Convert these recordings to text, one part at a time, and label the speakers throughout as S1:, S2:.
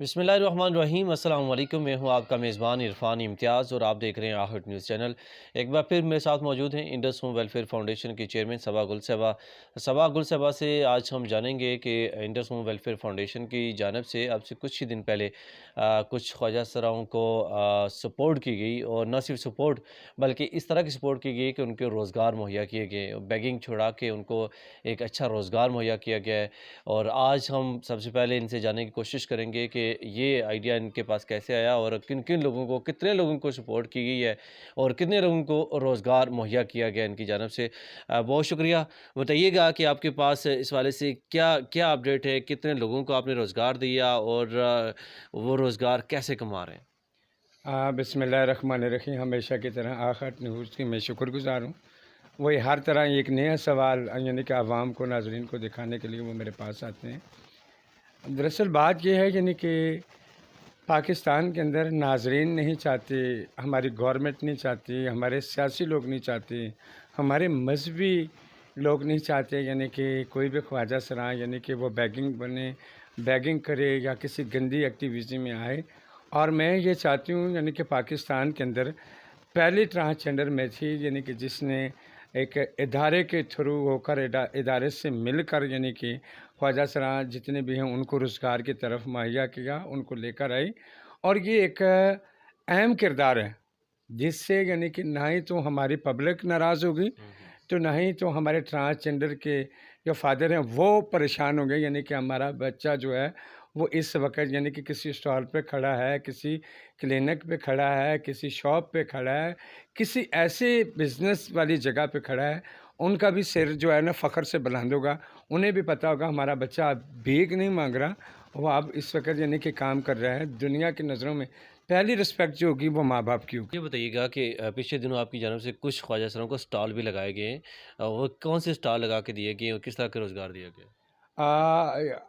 S1: بسم اللہ الرحمن الرحیم۔ السلام علیکم، میں ہوں آپ کا میزبان عرفان امتیاز اور آپ دیکھ رہے ہیں آہٹ نیوز چینل۔ ایک بار پھر میرے ساتھ موجود ہیں انڈس ہوم ویلفیئر فاؤنڈیشن کی چیئرمین صبا گل صاحبہ۔ صبا گل صاحبہ سے آج ہم جانیں گے کہ انڈس ہوم ویلفیئر فاؤنڈیشن کی جانب سے اب سے کچھ ہی دن پہلے کچھ خواجہ سراؤں کو سپورٹ کی گئی، اور نہ صرف سپورٹ بلکہ اس طرح کی سپورٹ کی گئی کہ ان کے روزگار مہیا کیے گئے، بیگنگ چھڑا کے ان کو ایک اچھا روزگار مہیا کیا گیا ہے۔ اور آج ہم سب سے پہلے ان سے جاننے کی کوشش کریں گے کہ یہ آئیڈیا ان کے پاس کیسے آیا، اور کن کن لوگوں کو، کتنے لوگوں کو سپورٹ کی گئی ہے، اور کتنے لوگوں کو روزگار مہیا کیا گیا ان کی جانب سے۔ بہت شکریہ۔ بتائیے گا کہ آپ کے پاس اس والے سے کیا کیا اپڈیٹ ہے، کتنے لوگوں کو آپ نے روزگار دیا، اور وہ روزگار کیسے کما رہے ہیں؟
S2: بسم اللہ الرحمن الرحیم۔ ہمیشہ کی طرح آخر نیوز کی میں شکر گزار ہوں۔ وہی ہر طرح ایک نیا سوال یعنی کہ عوام کو، ناظرین کو دکھانے کے لیے وہ میرے پاس آتے ہیں۔ دراصل بات یہ ہے یعنی کہ پاکستان کے اندر ناظرین نہیں چاہتے، ہماری گورنمنٹ نہیں چاہتی، ہمارے سیاسی لوگ نہیں چاہتے، ہمارے مذہبی لوگ نہیں چاہتے یعنی کہ کوئی بھی خواجہ سراں یعنی کہ وہ بیگنگ کرے یا کسی گندی ایکٹیویٹی میں آئے۔ اور میں یہ چاہتی ہوں یعنی کہ پاکستان کے اندر پہلی ٹرانسجنڈر میں تھی یعنی کہ جس نے ایک ادارے کے تھرو ہو کر ادارے سے مل کر یعنی کہ خواجہ سراں جتنے بھی ہیں ان کو روزگار کی طرف مہیا کیا، ان کو لے کر آئی۔ اور یہ ایک اہم کردار ہے جس سے یعنی کہ نہ ہی تو ہماری پبلک ناراض ہوگی، تو نہ ہی تو ہمارے ٹرانسجنڈر کے جو فادر ہیں وہ پریشان ہوں گے یعنی کہ ہمارا بچہ جو ہے وہ اس وقت یعنی کہ کسی اسٹال پہ کھڑا ہے، کسی کلینک پہ کھڑا ہے، کسی شاپ پہ کھڑا ہے، کسی ایسے بزنس والی جگہ پہ کھڑا ہے۔ ان کا بھی سر جو ہے نا فخر سے بلند ہوگا، انہیں بھی پتہ ہوگا ہمارا بچہ اب بھیک نہیں مانگ رہا، وہ اب اس وقت یعنی کہ کام کر رہا ہے۔ دنیا کی نظروں میں پہلی رسپیکٹ جو ہوگی وہ ماں باپ کی ہوگی۔
S1: یہ بتائیے گا کہ پچھلے دنوں آپ کی جانب سے کچھ خواجہ سراؤں کو سٹال بھی لگائے گئے ہیں، وہ کون سے سٹال لگا کے دیے گئے اور کس طرح کے روزگار دیا گیا؟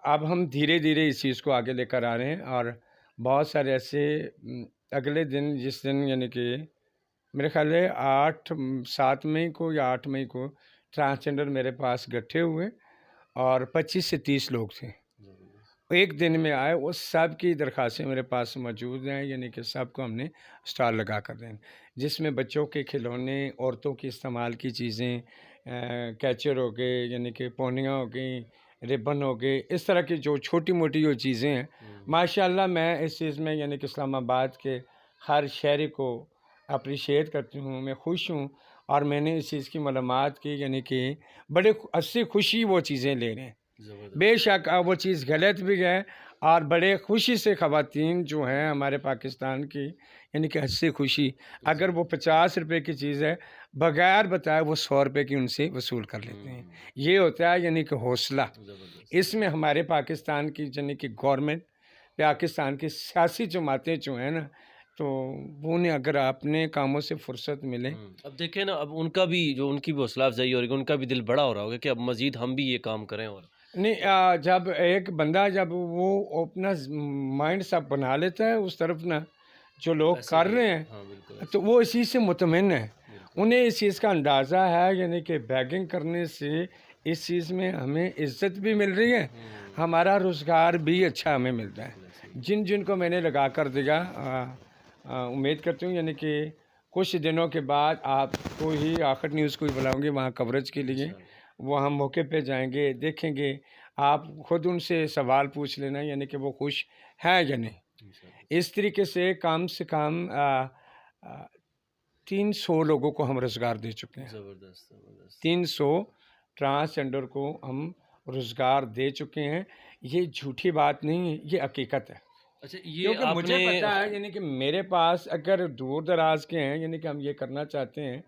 S2: اب ہم دھیرے دھیرے اس چیز کو آگے لے کر آ رہے ہیں، اور بہت سارے ایسے اگلے دن جس دن یعنی کہ میرے خیال ہے 7 مئی کو یا 8 مئی کو ٹرانسجنڈر میرے پاس گٹھے ہوئے، اور 25 سے 30 لوگ تھے ایک دن میں آئے۔ وہ سب کی درخواستیں میرے پاس موجود ہیں یعنی کہ سب کو ہم نے سٹال لگا کر دیں، جس میں بچوں کے کھلونے، عورتوں کی استعمال کی چیزیں، کیچر ہو گئے یعنی کہ پونیاں ہو گئیں، ربن ہو گئے، اس طرح کی جو چھوٹی موٹی جو چیزیں ہیں۔ ماشاءاللہ میں اس چیز میں یعنی کہ اسلام آباد کے ہر شہری کو اپریشیٹ کرتی ہوں، میں خوش ہوں، اور میں نے اس چیز کی معلومات کی یعنی کہ بڑے ہنسی خوشی وہ چیزیں لے رہے ہیں۔ بے شک وہ چیز غلط بھی ہے، اور بڑے خوشی سے خواتین جو ہیں ہمارے پاکستان کی یعنی کہ ہنسی خوشی، اگر وہ 50 روپے کی چیز ہے بغیر بتائے وہ 100 روپے کی ان سے وصول کر لیتے ہیں۔ یہ ہوتا ہے یعنی کہ حوصلہ۔ اس میں ہمارے پاکستان کی یعنی کہ گورنمنٹ، پاکستان کی سیاسی جماعتیں جو ہیں نا، تو انہیں اگر اپنے کاموں سے فرصت ملے۔
S1: اب دیکھیں نا، اب ان کا بھی جو ان کی بھی حوصلہ افزائی ہو رہی ہے، ان کا بھی دل بڑا ہو رہا ہوگا کہ اب مزید ہم بھی یہ کام کریں۔ اور
S2: نہیں، جب ایک بندہ جب وہ اپنا مائنڈ سب بنا لیتا ہے اس طرف نا، جو لوگ کر رہے ہیں
S1: ہاں بالکل،
S2: تو وہ اس چیز سے مطمئن ہے، انہیں اس چیز کا اندازہ ہے یعنی کہ بیگنگ کرنے سے اس چیز میں ہمیں عزت بھی مل رہی ہے، ہمارا روزگار بھی اچھا ہمیں ملتا ہے۔ جن کو میں نے لگا کر دیا، امید کرتی ہوں یعنی کہ کچھ دنوں کے بعد آپ کو ہی آخر نیوز کو ہی بلاؤں گے وہاں کوریج کے لیے، وہ ہم موقع پہ جائیں گے، دیکھیں گے، آپ خود ان سے سوال پوچھ لینا یعنی کہ وہ خوش ہیں یا نہیں۔ اس طریقے سے کم 300 لوگوں کو ہم روزگار دے چکے ہیں،
S1: زبردست زبردست۔
S2: 300 ٹرانسجنڈر کو ہم روزگار دے چکے ہیں۔ یہ جھوٹی بات نہیں ہے، یہ حقیقت ہے،
S1: اچھا، یہ
S2: کیونکہ
S1: آپ
S2: مجھے
S1: نے
S2: پتا ہے یعنی کہ میرے پاس اگر دور دراز کے ہیں یعنی کہ ہم یہ کرنا چاہتے ہیں،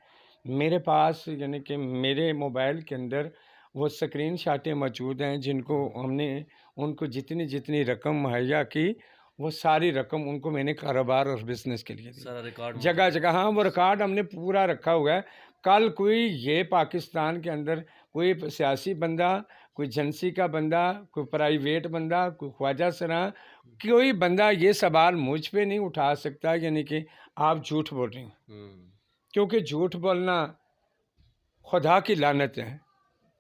S2: میرے پاس یعنی کہ میرے موبائل کے اندر وہ سکرین شاٹیں موجود ہیں جن کو ہم نے ان کو جتنی رقم مہیا کی، وہ ساری رقم ان کو میں نے کاروبار اور بزنس کے لیے دی،
S1: سارا ریکارڈ
S2: جگہ جگہ۔ ہاں، وہ ریکارڈ ہم نے پورا رکھا ہوا ہے۔ کل کوئی یہ پاکستان کے اندر کوئی سیاسی بندہ، کوئی ایجنسی کا بندہ، کوئی پرائیویٹ بندہ، کوئی خواجہ سراں، کوئی بندہ یہ سوال مجھ پہ نہیں اٹھا سکتا یعنی کہ آپ جھوٹ بول رہے ہیں، کیونکہ جھوٹ بولنا خدا کی لعنت ہے۔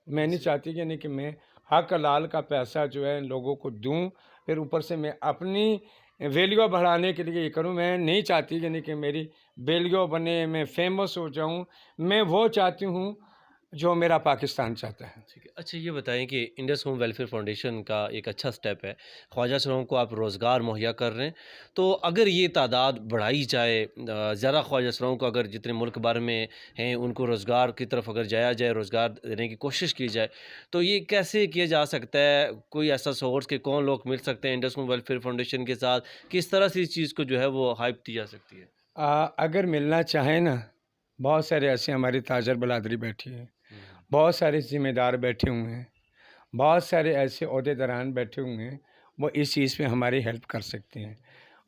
S2: میں نہیں چاہتی یعنی کہ میں حق حلال کا پیسہ جو ہے لوگوں کو دوں، پھر اوپر سے میں اپنی ویلیو بڑھانے کے لیے یہ کروں. میں نہیں چاہتی یعنی کہ میری ویلیو بنے, میں فیمس ہو جاؤں. میں وہ چاہتی ہوں جو میرا پاکستان چاہتا ہے.
S1: ٹھیک ہے. اچھا یہ بتائیں کہ انڈس ہوم ویلفیئر فاؤنڈیشن کا ایک اچھا سٹیپ ہے, خواجہ سروں کو آپ روزگار مہیا کر رہے ہیں, تو اگر یہ تعداد بڑھائی جائے, ذرا خواجہ سروں کو اگر جتنے ملک بھر میں ہیں ان کو روزگار کی طرف اگر جایا جائے, روزگار دینے کی کوشش کی جائے, تو یہ کیسے کیا جا سکتا ہے؟ کوئی ایسا سورس کہ کون لوگ مل سکتے ہیں انڈس ہوم ویلفیئر فاؤنڈیشن کے ساتھ, کس طرح سے اس چیز کو جو ہے وہ ہائپ دی جا سکتی ہے؟
S2: اگر ملنا چاہیں نا, بہت سارے ایسے ہماری تاجر برادری بیٹھی ہے,
S1: ہم،
S2: بہت سارے ذمہ دار بیٹھے ہوئے ہیں, بہت سارے ایسے عہدیداران بیٹھے ہوئے ہیں, وہ اس چیز میں ہماری ہیلپ کر سکتے ہیں.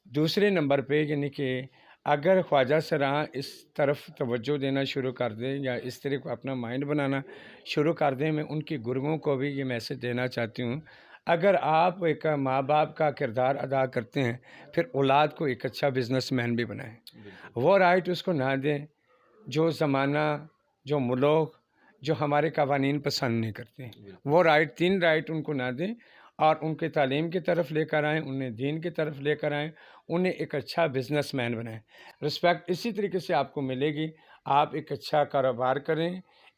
S2: دوسرے نمبر پہ یعنی کہ اگر خواجہ سراں اس طرف توجہ دینا شروع کر دیں یا اس طرح کو اپنا مائنڈ بنانا شروع کر دیں, میں ان کی گروہوں کو بھی یہ میسج دینا چاہتی ہوں. اگر آپ ایک ماں باپ کا کردار ادا کرتے ہیں, پھر اولاد کو ایک اچھا بزنس مین بھی بنائیں.
S1: بالکل
S2: وہ رائٹ اس کو نہ دیں جو زمانہ, جو ملوک, جو ہمارے قوانین پسند نہیں کرتے.
S1: بالکل.
S2: وہ رائٹ, 3 رائٹ ان کو نہ دیں, اور ان کے تعلیم کی طرف لے کر آئیں, انہیں دین کی طرف لے کر آئیں, انہیں ایک اچھا بزنس مین بنائیں. رسپیکٹ اسی طریقے سے آپ کو ملے گی. آپ ایک اچھا کاروبار کریں,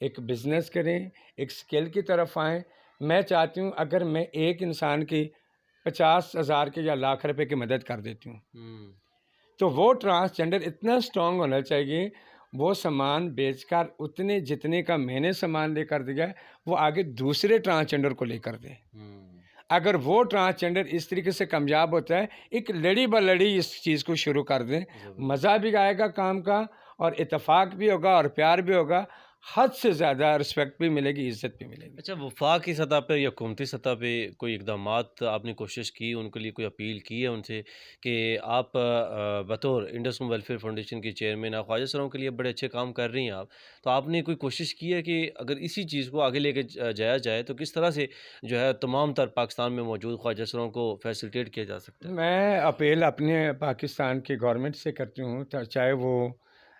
S2: ایک بزنس کریں, ایک اسکل کی طرف آئیں. میں چاہتی ہوں اگر میں ایک انسان کی 50,000 کی یا لاکھ روپے کی مدد کر دیتی ہوں,
S1: ہم،
S2: تو وہ ٹرانسجنڈر اتنا اسٹرانگ ہونا چاہیے, وہ سامان بیچ کر اتنے جتنے کا میں نے سامان لے کر دیا ہے, وہ آگے دوسرے ٹرانسجنڈر کو لے کر دے.
S1: ہم،
S2: اگر وہ ٹرانسجنڈر اس طریقے سے کامیاب ہوتا ہے, ایک لڑی بلڑی اس چیز کو شروع کر دیں,
S1: زبردست.
S2: مزہ بھی آئے گا کام کا, اور اتفاق بھی ہوگا, اور پیار بھی ہوگا, حد سے زیادہ رسپیکٹ بھی ملے گی, عزت بھی ملے گی.
S1: اچھا وفاقی سطح پہ یا حکومتی سطح پہ کوئی اقدامات آپ نے کوشش کی, ان کے لیے کوئی اپیل کی ہے ان سے کہ آپ بطور انڈس ہوم ویلفیئر فاؤنڈیشن کی چیئرمین, آپ خواجہ سروں کے لیے بڑے اچھے کام کر رہی ہیں آپ, تو آپ نے کوئی کوشش کی ہے کہ اگر اسی چیز کو آگے لے کے جایا جائے تو کس طرح سے جو ہے تمام تر پاکستان میں موجود خواجہ سروں کو فیسلٹیٹ کیا جا سکتا ہے؟
S2: میں اپیل اپنے پاکستان کی گورنمنٹ سے کرتی ہوں, چاہے وہ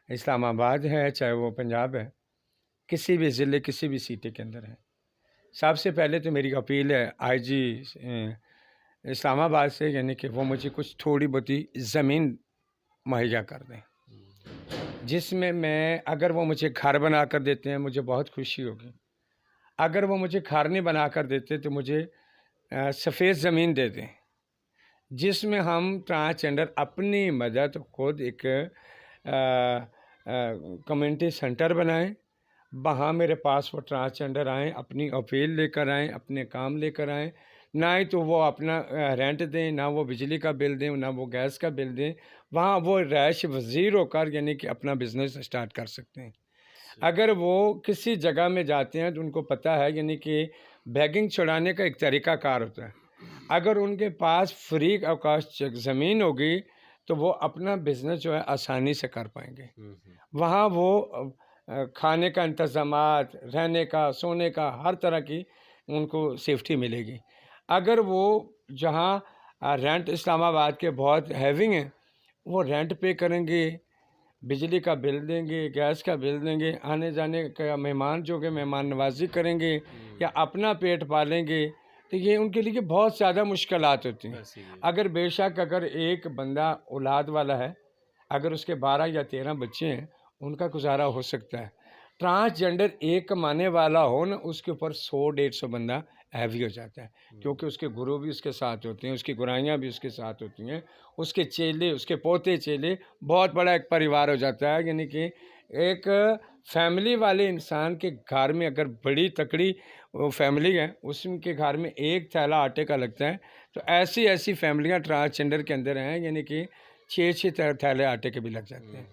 S2: اسلام آباد ہے, چاہے وہ پنجاب ہے, کسی بھی ضلع, کسی بھی سٹی کے اندر ہے. سب سے پہلے تو میری اپیل ہے آئی جی اسلام آباد سے, یعنی کہ وہ مجھے کچھ تھوڑی بہت زمین مہیا کر دیں, جس میں اگر وہ مجھے گھر بنا کر دیتے ہیں مجھے بہت خوشی ہوگی. اگر وہ مجھے گھر نہیں بنا کر دیتے تو مجھے سفید زمین دے دیں, جس میں ہم ٹرانسجنڈر اپنی مدد خود ایک کمیونٹی سینٹر بنائیں, وہاں میرے پاس وہ ٹرانسجنڈر آئیں, اپنی اپیل لے کر آئیں, اپنے کام لے کر آئیں. نہ ہی تو وہ اپنا رینٹ دیں, نہ وہ بجلی کا بل دیں, نہ وہ گیس کا بل دیں, وہاں وہ رہائش وزیر ہو کر یعنی کہ اپنا بزنس اسٹارٹ کر سکتے ہیں. اگر وہ کسی جگہ میں جاتے ہیں تو ان کو پتہ ہے یعنی کہ بیگنگ چھڑانے کا ایک طریقہ کار ہوتا ہے. اگر ان کے پاس فری اوقات زمین ہوگی تو وہ اپنا بزنس جو ہے آسانی سے کر پائیں گے. وہاں وہ کھانے کا انتظامات, رہنے کا, سونے کا, ہر طرح کی ان کو سیفٹی ملے گی. اگر وہ جہاں رینٹ اسلام آباد کے بہت ہیونگ ہیں, وہ رینٹ پے کریں گے, بجلی کا بل دیں گے, گیس کا بل دیں گے, آنے جانے کا مہمان جو کہ مہمان نوازی کریں گے یا اپنا پیٹ پالیں گے, تو یہ ان کے لیے بہت زیادہ مشکلات ہوتی ہیں. اگر بے شک اگر ایک بندہ اولاد والا ہے, اگر اس کے 12 یا 13 بچے ہیں, ان کا گزارا ہو سکتا ہے. ٹرانسجنڈر ایک کمانے والا ہو نا, اس کے اوپر 100-150 بندہ ہیوی ہو جاتا ہے, کیونکہ اس کے گروہ بھی اس کے ساتھ ہوتے ہیں, اس کی گرائیاں بھی اس کے ساتھ ہوتی ہیں, اس کے چیلے, اس کے پوتے چیلے, بہت بڑا ایک پریوار ہو جاتا ہے. یعنی کہ ایک فیملی والے انسان کے گھر میں اگر بڑی تکڑی فیملی ہے, اس کے گھر میں ایک تھیلا آٹے کا لگتا ہے, تو ایسی فیملیاں ٹرانسجنڈر کے اندر ہیں, یعنی کہ 6 تھیلے آٹے کے بھی لگ جاتے ہیں,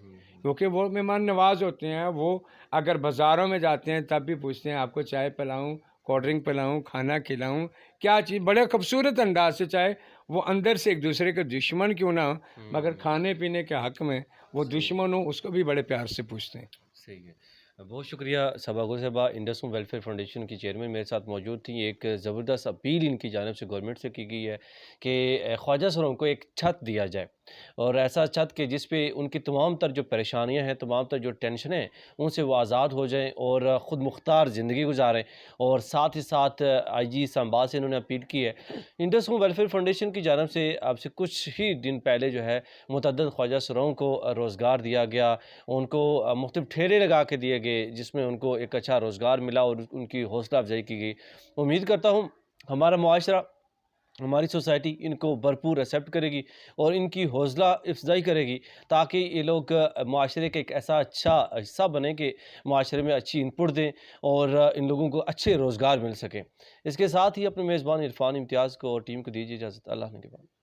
S2: کیونکہ وہ مہمان نواز ہوتے ہیں. وہ اگر بازاروں میں جاتے ہیں تب بھی پوچھتے ہیں آپ کو چائے پلاؤں, کولڈ ڈرنک پلاؤں, کھانا کھلاؤں, کیا چیز, بڑے خوبصورت انداز سے, چاہے وہ اندر سے ایک دوسرے کے دشمن کیوں نہ ہو, مگر کھانے پینے کے حق میں وہ دشمن ہو, اس کو بھی بڑے پیار سے پوچھتے ہیں.
S1: صحیح ہے. بہت شکریہ صبا گل صاحبہ, انڈس ہوم ویلفیئر فاؤنڈیشن کی چیئرمین میرے ساتھ موجود تھیں. ایک زبردست اپیل ان کی جانب سے گورنمنٹ سے کی گئی ہے کہ خواجہ سروں کو ایک چھت دیا جائے, اور ایسا چھت کہ جس پہ ان کی تمام تر جو پریشانیاں ہیں، تمام تر جو ٹینشنیں ہیں، ان سے وہ آزاد ہو جائیں اور خود مختار زندگی گزاریں۔ اور ساتھ ہی ساتھ آئی جی اسلام سے انہوں نے اپیل کی ہے۔ انڈس ہوم ویلفیئر فاؤنڈیشن کی جانب سے اب سے کچھ ہی دن پہلے جو ہے متعدد خواجہ سراؤں کو روزگار دیا گیا، ان کو مختلف ٹھیلے لگا کے دیے گئے، جس میں ان کو ایک اچھا روزگار ملا اور ان کی حوصلہ افزائی کی گئی۔ امید کرتا ہوں ہمارا معاشرہ، ہماری سوسائٹی ان کو بھرپور ایکسیپٹ کرے گی اور ان کی حوصلہ افزائی کرے گی، تاکہ یہ لوگ معاشرے کے ایک ایسا اچھا حصہ بنیں کہ معاشرے میں اچھی انپٹ دیں اور ان لوگوں کو اچھے روزگار مل سکیں۔ اس کے ساتھ ہی اپنے میزبان عرفان امتیاز کو اور ٹیم کو دیجیے اجازت۔ اللہ نے کے بعد